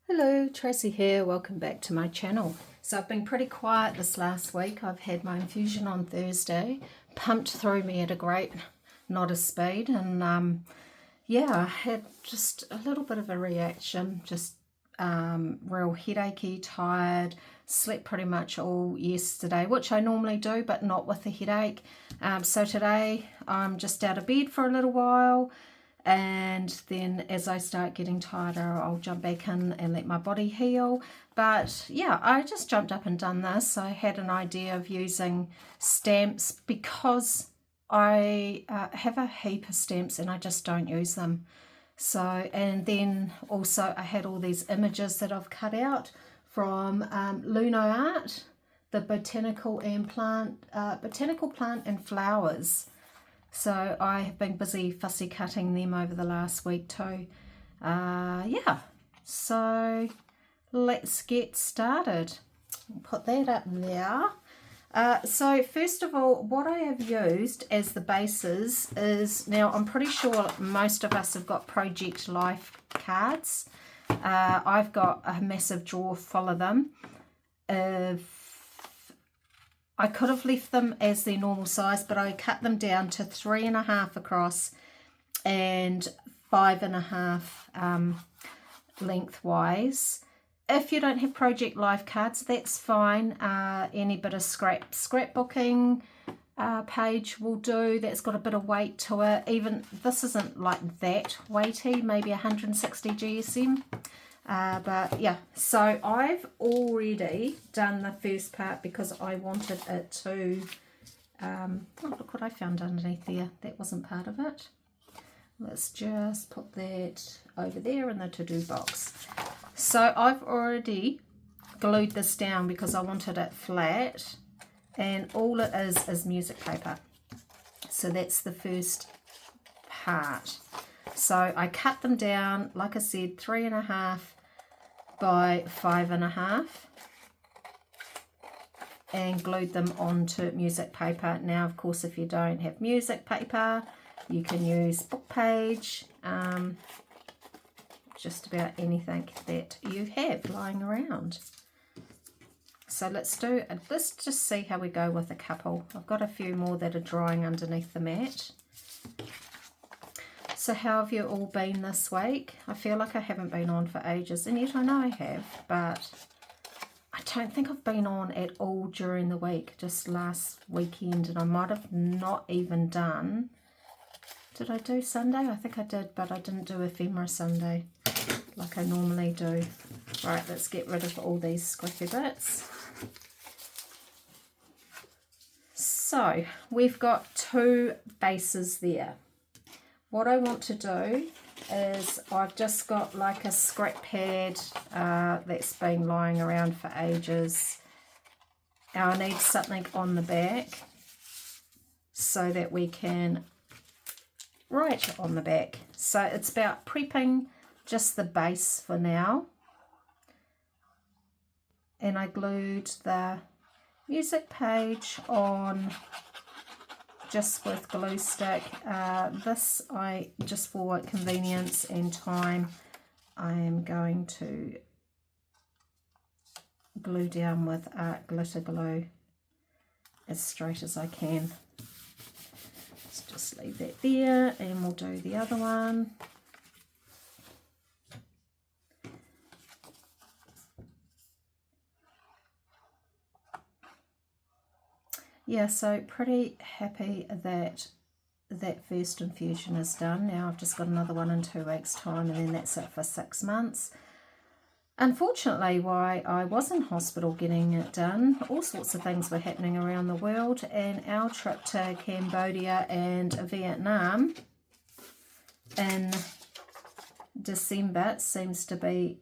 Hello, Tracy here. Welcome back to my channel. So I've been pretty quiet this last week. I've had my infusion on Thursday, pumped through me at a great not a speed, and yeah, I had just a little bit of a reaction, just real headachy, tired, slept pretty much all yesterday, which I normally do, but not with the headache. So today I'm just out of bed for a little while, and then as I start getting tighter, I'll jump back in and let my body heal. But yeah, I just jumped up and done this. I had an idea of using stamps because I have a heap of stamps and I just don't use them. So, and then also I had all these images that I've cut out from LunoraRT, the botanical plant and flowers. So I have been busy fussy cutting them over the last week too. Yeah, so let's get started. I'll put that up there. So first of all, what I have used as the bases is, now I'm pretty sure most of us have got Project Life cards. I've got a massive drawer full of them. I could have left them as their normal size, but I cut them down to 3.5 across and 5.5 lengthwise. If you don't have Project Life cards, that's fine. Any bit of scrapbooking page will do. That's got a bit of weight to it. Even this isn't like that weighty, maybe 160 GSM. But yeah, so I've already done the first part because I wanted it to, oh, look what I found underneath there. That wasn't part of it. Let's just put that over there in the to-do box. So I've already glued this down because I wanted it flat, and all it is music paper. So that's the first part. So I cut them down, like I said, 3.5 by 5.5 and glued them onto music paper. Now, of course, if you don't have music paper, you can use book page, just about anything that you have lying around. So let's just see how we go with a couple. I've got a few more that are drying underneath the mat. So how have you all been this week? I feel like I haven't been on for ages, and yet I know I have, but I don't think I've been on at all during the week, just last weekend, and I might have not even done, did I do Sunday? I think I did, but I didn't do Ephemera Sunday like I normally do. Right, let's get rid of all these scrappy bits. So we've got 2 bases there. What I want to do is, I've just got like a scrap pad that's been lying around for ages. Now I need something on the back so that we can write on the back. So it's about prepping just the base for now. And I glued the music page on just with glue stick. This, just for convenience and time, I am going to glue down with art glitter glue as straight as I can. Let's just leave that there, and we'll do the other one. Yeah, so pretty happy that that first infusion is done. Now I've just got another one in 2 weeks' time, and then that's it for 6 months. Unfortunately, while I was in hospital getting it done, all sorts of things were happening around the world, and our trip to Cambodia and Vietnam in December seems to be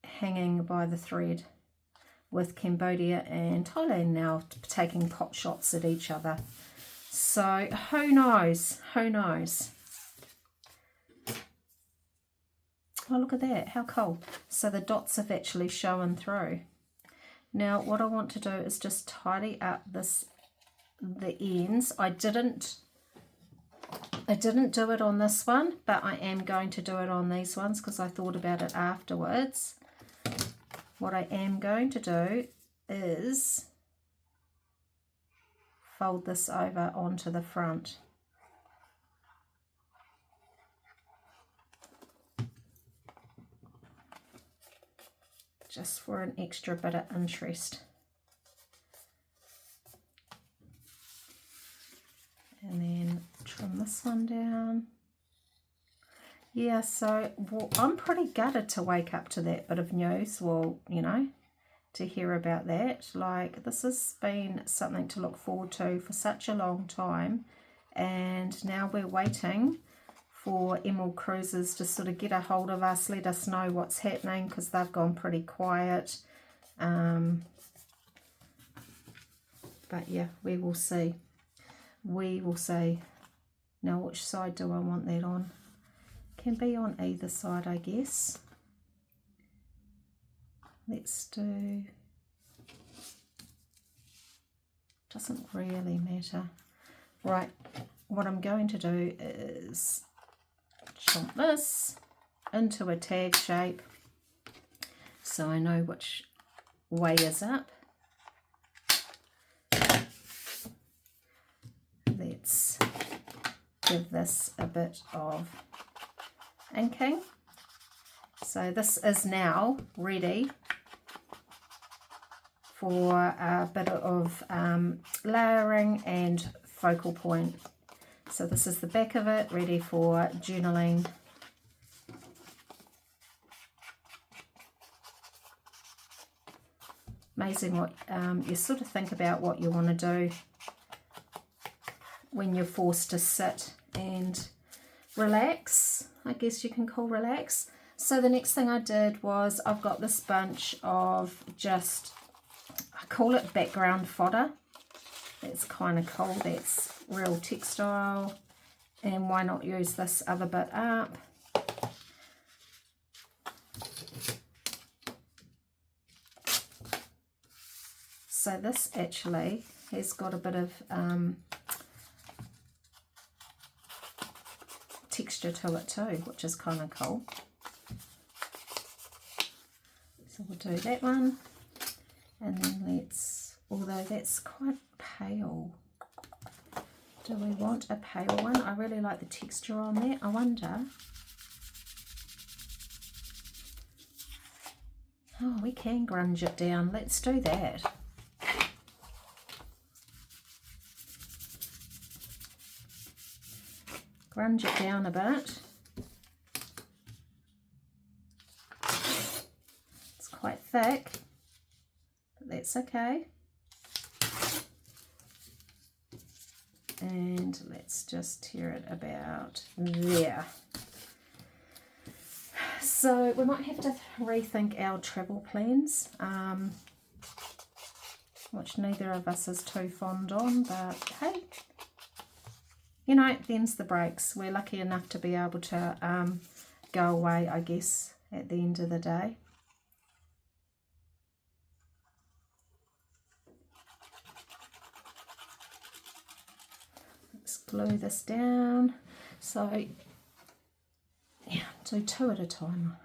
hanging by the thread, with Cambodia and Thailand now taking pot shots at each other. So who knows? Who knows? Oh, look at that. How cool. So the dots have actually shown through. Now what I want to do is just tidy up the ends. I didn't do it on this one, but I am going to do it on these ones because I thought about it afterwards. what I am going to do is fold this over onto the front. Just for an extra bit of interest. And then trim this one down. Yeah, so I'm pretty gutted to wake up to that bit of news. Well, you know, to hear about that. Like, this has been something to look forward to for such a long time. And now we're waiting for Emerald Cruises to sort of get a hold of us, let us know what's happening, because they've gone pretty quiet. But yeah, we will see. We will see. Now, which side do I want that on? Can be on either side, I guess. Let's do... Doesn't really matter. Right, what I'm going to do is chomp this into a tag shape so I know which way is up. Let's give this a bit of inking. So this is now ready for a bit of layering and focal point. So this is the back of it, ready for journaling. Amazing what you sort of think about what you want to do when you're forced to sit and relax, I guess you can call relax. So the next thing I did was I've got this bunch of just, I call it background fodder. That's kind of cool. That's real textile. And why not use this other bit up? So this actually has got a bit of texture to it too, which is kind of cool. So we'll do that one, and then let's, although that's quite pale, do we want a pale one? I really like the texture on that. I wonder, oh, we can grunge it down. Let's do that. Grunge it down a bit. It's quite thick, but that's okay. And let's just tear it about there. So we might have to rethink our travel plans, which neither of us is too fond on, but hey, you know, them's the breaks. We're lucky enough to be able to go away, I guess, at the end of the day. Let's glue this down. So, yeah, do two at a time.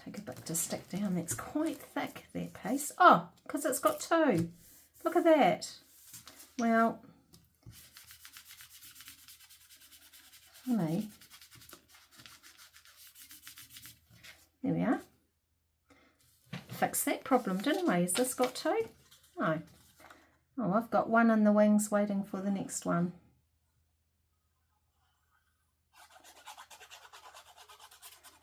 Take a bit to stick down. That's quite thick, that piece. Oh, because it's got two. Look at that. Well, funny. There we are. Fixed that problem, didn't we? Has this got two? No. Oh, I've got one in the wings waiting for the next one.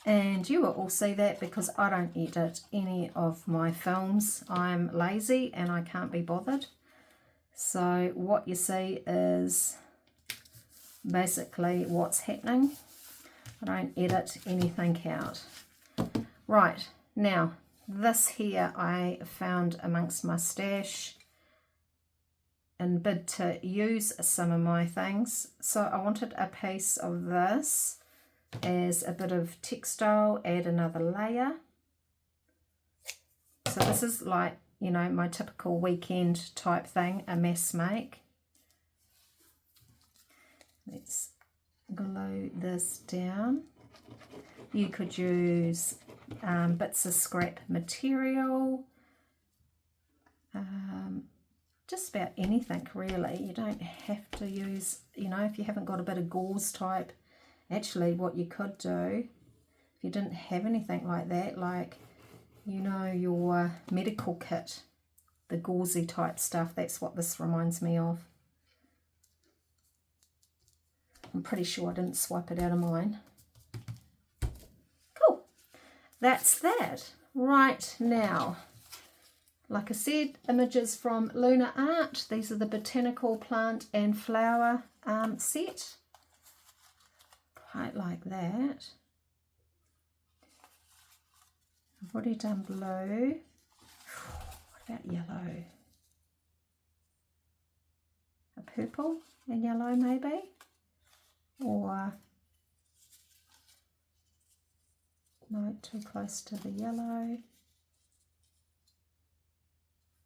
And you will all see that because I don't edit any of my films. I'm lazy and I can't be bothered. So what you see is basically what's happening. I don't edit anything out. Right, now this here I found amongst my stash in bid to use some of my things. So I wanted a piece of this as a bit of textile, add another layer. So this is like, you know, my typical weekend type thing, a mess make. Let's glue this down. You could use bits of scrap material, just about anything really. You don't have to use, you know, if you haven't got a bit of gauze type. Actually, what you could do, if you didn't have anything like that, like, you know, your medical kit, the gauzy type stuff, that's what this reminds me of. I'm pretty sure I didn't swipe it out of mine. Cool. That's that. Right now, like I said, images from LunoraRT. These are the Botanical plant and flower set. Quite like that. I've already done blue. What about yellow? A purple and yellow maybe? Or no, too close to the yellow.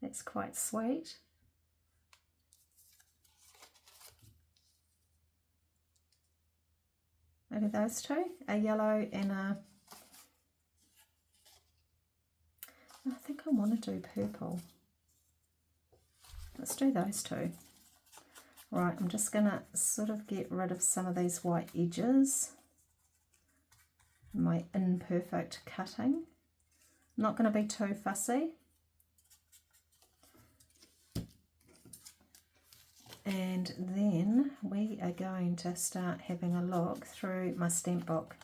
That's quite sweet. Maybe those two, a yellow and a, I think I want to do purple. Let's do those two. Right, I'm just going to sort of get rid of some of these white edges. My imperfect cutting. I'm not going to be too fussy. And then we are going to start having a look through my stamp book.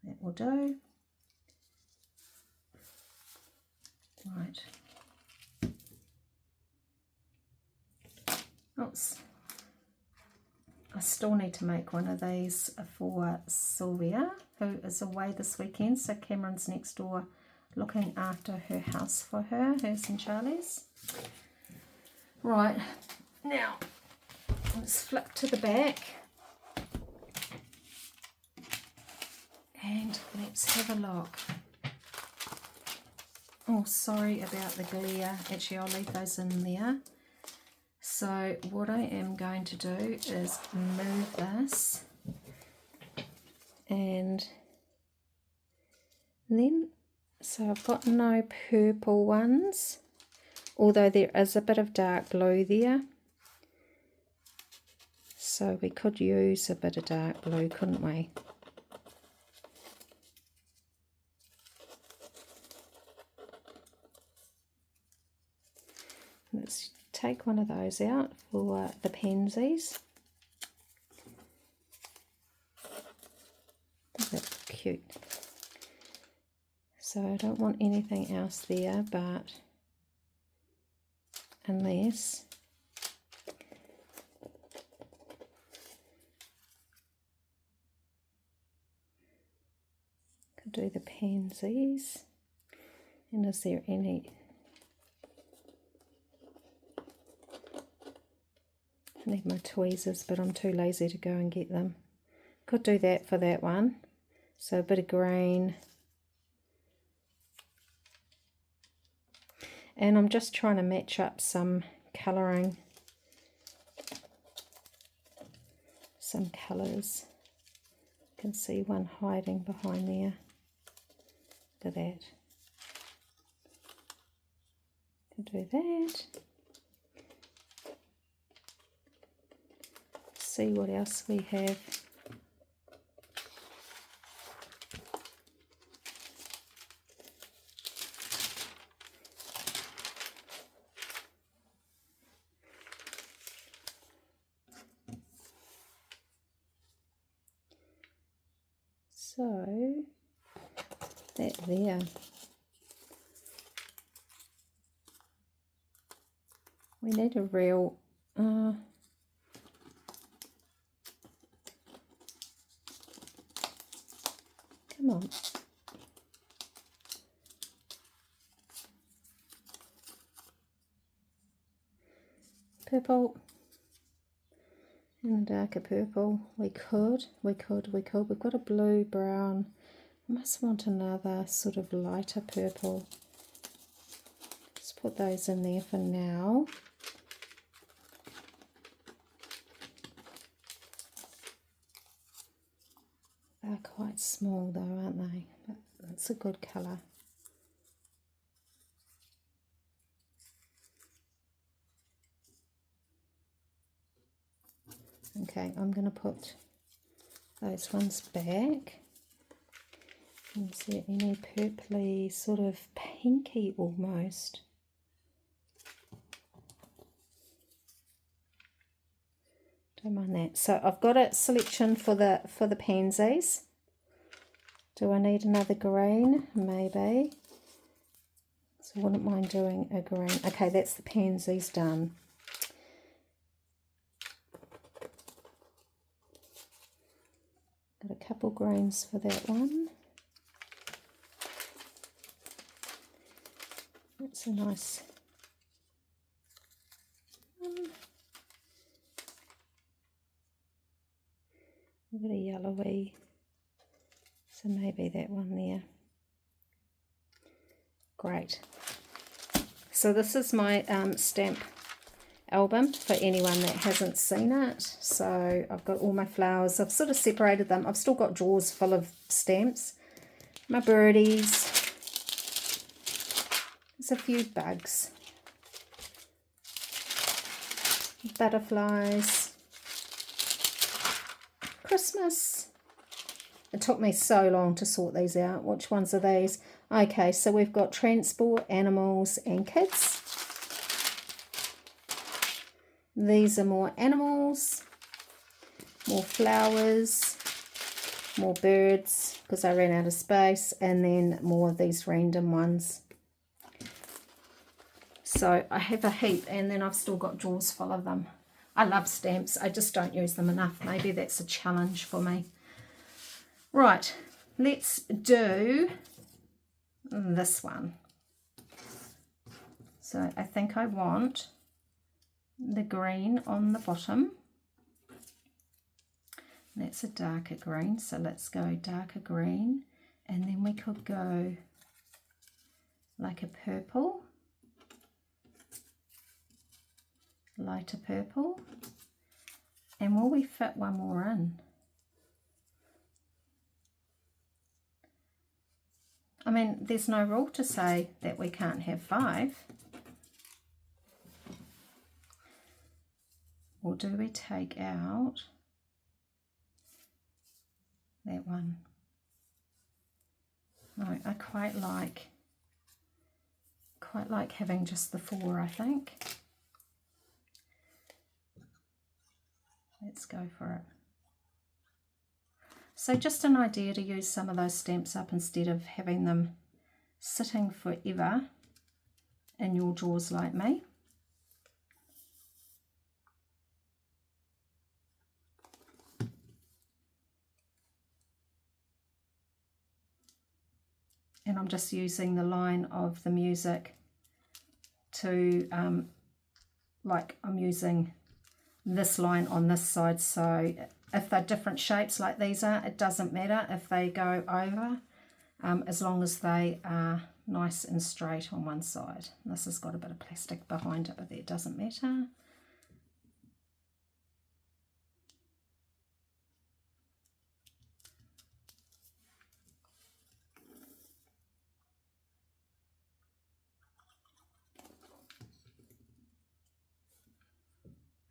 That will do. Right. Oops. I still need to make one of these for Sylvia, who is away this weekend. So Cameron's next door looking after her house for her, hers and Charlie's. Right, now let's flip to the back and let's have a look. Oh, sorry about the glare. Actually, I'll leave those in there. So what I am going to do is move this and then, so I've got no purple ones, although there is a bit of dark blue there. So we could use a bit of dark blue, couldn't we? Let's take one of those out for the pansies. That's cute. So I don't want anything else there, but unless could do the pansies. And is there any? I need my tweezers, but I'm too lazy to go and get them. Could do that for that one. So a bit of green. And I'm just trying to match up some colouring. Some colours. You can see one hiding behind there. Look at that. Can do that. See what else we have. So that there. We need a real come on. Purple and a darker purple. We could. We've got a blue, brown. I must want another sort of lighter purple. Let's put put those in there for now. They're quite small though, aren't they? But it's a good colour. Okay, I'm going to put those ones back. And see any purpley, sort of pinky almost. Don't mind that. So I've got a selection for the pansies. Do I need another green? Maybe. So I wouldn't mind doing a green. Okay, that's the pansies done. Got a couple greens for that one. That's a nice one. A bit of yellowy, so maybe that one there. Great. So this is my stamp album for anyone that hasn't seen it. So I've got all my flowers. I've sort of separated them. I've still got drawers full of stamps. My birdies. There's a few bugs. Butterflies. Christmas. It took me so long to sort these out. Which ones are these? Okay, so we've got transport, animals, and kids. These are more animals, more flowers, more birds, because I ran out of space, and then more of these random ones. So I have a heap, and then I've still got drawers full of them. I love stamps. I just don't use them enough. Maybe that's a challenge for me. Right, let's do this one. So I think I want the green on the bottom. That's a darker green, so let's go darker green, and then we could go like a purple, lighter purple, and will we fit one more in? I mean, there's no rule to say that we can't have 5. Or do we take out that one? No, I quite like having just the 4, I think. Let's go for it. So just an idea to use some of those stamps up instead of having them sitting forever in your drawers like me. And I'm just using the line of the music to, like I'm using this line on this side, so if they're different shapes like these are, it doesn't matter if they go over, as long as they are nice and straight on one side. This has got a bit of plastic behind it, but that doesn't matter.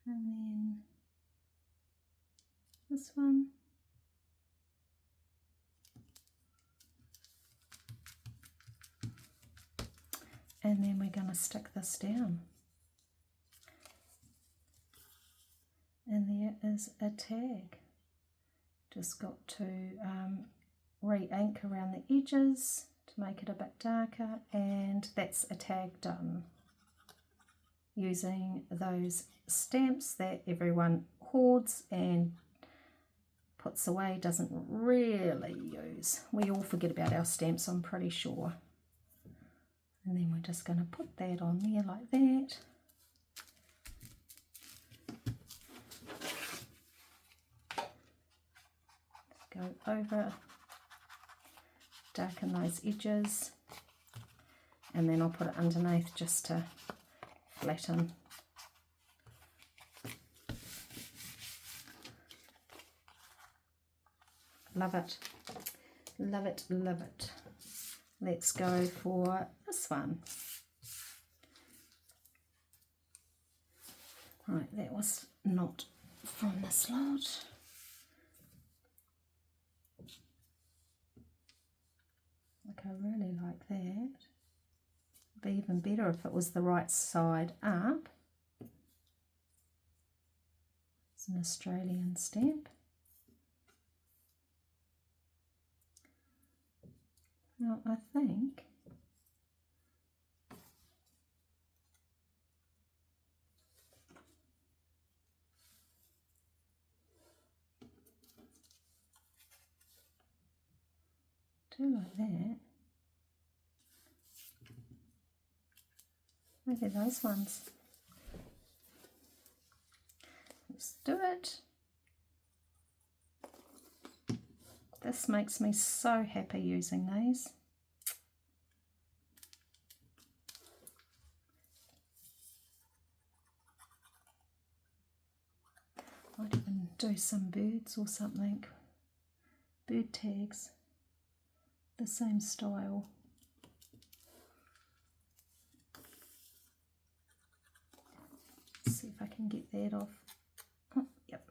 And then this one. And then we're going to stick this down. And there is a tag. Just got to re-ink around the edges to make it a bit darker, and that's a tag done. Using those stamps that everyone hoards and puts away, doesn't really use. We all forget about our stamps, I'm pretty sure. And then we're just going to put that on there like that. Go over, darken those edges, and then I'll put it underneath just to flatten. Love it, love it, love it. Let's go for this one. Right, that was not from this lot. Like, I really like that. It'd be even better if it was the right side up. It's an Australian stamp. Now, I think do like that. Maybe those ones. Let's do it. This makes me so happy using these. Might even do some birds or something. Bird tags. The same style. Let's see if I can get that off. Oh, yep.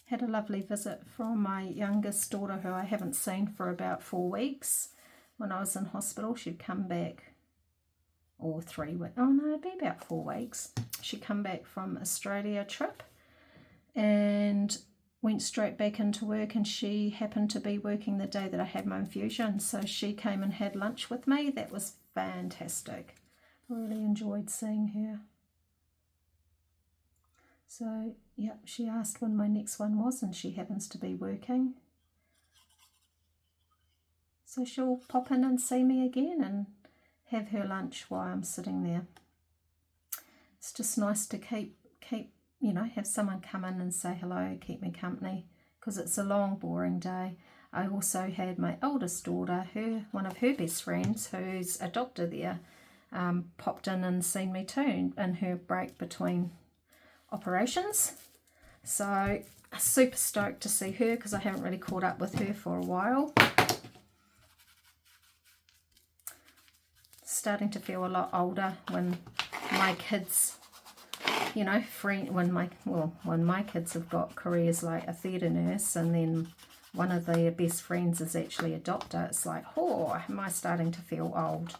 Had a lovely visit from my youngest daughter, who I haven't seen for about 4 weeks. When I was in hospital, she'd come back, or 3 weeks, oh no, it'd be about 4 weeks. She'd come back from Australia trip and went straight back into work, and she happened to be working the day that I had my infusion, so she came and had lunch with me. That was fantastic. I really enjoyed seeing her. So, yep, she asked when my next one was, and she happens to be working. So she'll pop in and see me again and have her lunch while I'm sitting there. It's just nice to keep you know, have someone come in and say hello, keep me company, because it's a long, boring day. I also had my eldest daughter, one of her best friends, who's a doctor there, popped in and seen me too in her break between operations. So super stoked to see her, because I haven't really caught up with her for a while. Starting to feel a lot older when my kids, you know, when my kids have got careers like a theatre nurse, and then one of their best friends is actually a doctor. It's like, oh, am I starting to feel old?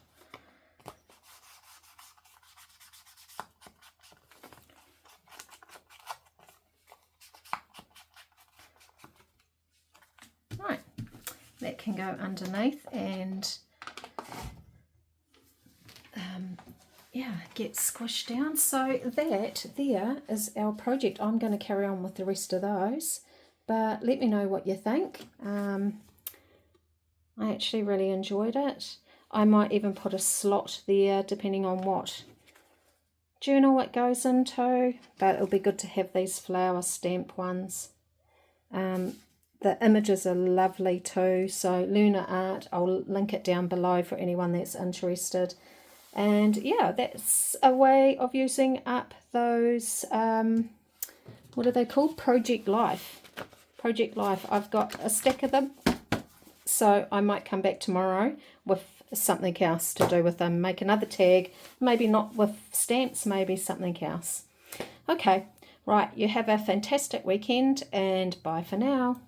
Right, that can go underneath and yeah, get squished down. So that there is our project. I'm going to carry on with the rest of those, but let me know what you think. I actually really enjoyed it. I might even put a slot there depending on what journal it goes into, but it'll be good to have these flower stamp ones. The images are lovely too, so LunoraRT, I'll link it down below for anyone that's interested. And yeah, that's a way of using up those, what are they called? Project Life. Project Life. I've got a stack of them, so I might come back tomorrow with something else to do with them. Make another tag, maybe not with stamps, maybe something else. Okay, right, you have a fantastic weekend, and bye for now.